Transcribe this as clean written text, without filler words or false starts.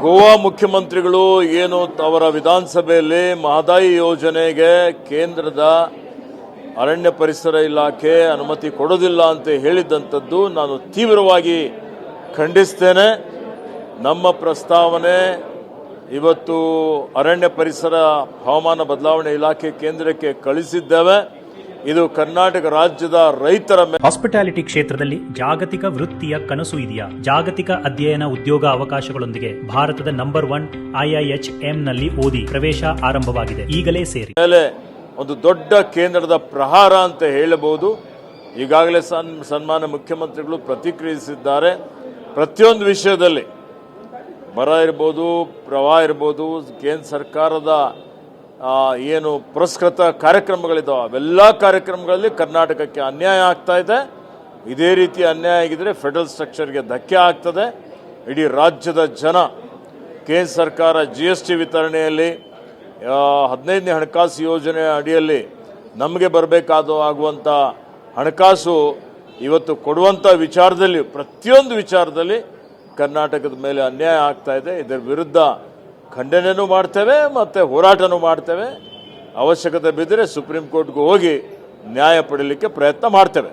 ಗೋವಾ ಮುಖ್ಯಮಂತ್ರಿಗಳು ಏನು ಅವರ ವಿಧಾನಸಭೆಯಲ್ಲಿ ಮಹದಾಯಿ ಯೋಜನೆಗೆ ಕೇಂದ್ರದ ಅರಣ್ಯ ಪರಿಸರ ಇಲಾಖೆ ಅನುಮತಿ ಕೊಡೋದಿಲ್ಲ ಅಂತ ಹೇಳಿದಂಥದ್ದು ನಾನು ತೀವ್ರವಾಗಿ ಖಂಡಿಸ್ತೇನೆ. ನಮ್ಮ ಪ್ರಸ್ತಾವನೆ ಇವತ್ತು ಅರಣ್ಯ ಪರಿಸರ ಹವಾಮಾನ ಬದಲಾವಣೆ ಇಲಾಖೆ ಕೇಂದ್ರಕ್ಕೆ ಕಳಿಸಿದ್ದೇವೆ. ಇದು ಕರ್ನಾಟಕ ರಾಜ್ಯದ ರೈತರ ಹಾಸ್ಪಿಟಾಲಿಟಿ ಕ್ಷೇತ್ರದಲ್ಲಿ ಜಾಗತಿಕ ವೃತ್ತಿಯ ಕನಸು ಇದೆಯಾ? ಜಾಗತಿಕ ಅಧ್ಯಯನ ಉದ್ಯೋಗ ಅವಕಾಶಗಳೊಂದಿಗೆ ಭಾರತದ ನಂಬರ್ 1 IIHM ನಲ್ಲಿ ಓದಿ ಪ್ರವೇಶ ಆರಂಭವಾಗಿದೆ. ಈಗಲೇ ಸೇರಿ. ಮೇಲೆ ಒಂದು ದೊಡ್ಡ ಕೇಂದ್ರದ ಪ್ರಹಾರ ಅಂತ ಹೇಳಬಹುದು. ಈಗಾಗಲೇ ಸನ್ಮಾನ್ಯ ಮುಖ್ಯಮಂತ್ರಿಗಳು ಪ್ರತಿಕ್ರಿಯಿಸಿದ್ದಾರೆ. ಪ್ರತಿಯೊಂದು ವಿಷಯದಲ್ಲಿ ಬರ ಇರ್ಬೋದು, ಪ್ರವಾಹ ಇರ್ಬೋದು, ಕೇಂದ್ರ ಸರ್ಕಾರದ ಏನು ಪುರಸ್ಕೃತ ಕಾರ್ಯಕ್ರಮಗಳಿದ್ದಾವೆ ಅವೆಲ್ಲ ಕಾರ್ಯಕ್ರಮಗಳಲ್ಲಿ ಕರ್ನಾಟಕಕ್ಕೆ ಅನ್ಯಾಯ ಆಗ್ತಾ ಇದೆ. ಇದೇ ರೀತಿ ಅನ್ಯಾಯ ಆಗಿದ್ರೆ ಫೆಡರಲ್ ಸ್ಟ್ರಕ್ಚರ್ಗೆ ಧಕ್ಕೆ ಆಗ್ತದೆ. ಇಡೀ ರಾಜ್ಯದ ಜನ ಕೇಂದ್ರ ಸರ್ಕಾರ GST ವಿತರಣೆಯಲ್ಲಿ 15ನೇ ಹಣಕಾಸು ಯೋಜನೆ ಅಡಿಯಲ್ಲಿ ನಮಗೆ ಆಗುವಂಥ ಹಣಕಾಸು ಇವತ್ತು ಕೊಡುವಂಥ ವಿಚಾರದಲ್ಲಿ ಪ್ರತಿಯೊಂದು ವಿಚಾರದಲ್ಲಿ ಕರ್ನಾಟಕದ ಮೇಲೆ ಅನ್ಯಾಯ ಆಗ್ತಾ ಇದೆ. ಇದರ ವಿರುದ್ಧ ಖಂಡನೆಯೂ ಮಾಡ್ತೇವೆ ಮತ್ತು ಹೋರಾಟನೂ ಮಾಡ್ತೇವೆ. ಅವಶ್ಯಕತೆ ಬಿದ್ದರೆ ಸುಪ್ರೀಂ ಕೋರ್ಟ್ಗೂ ಹೋಗಿ ನ್ಯಾಯ ಪಡೆಯಲಿಕ್ಕೆ ಪ್ರಯತ್ನ ಮಾಡ್ತೇವೆ.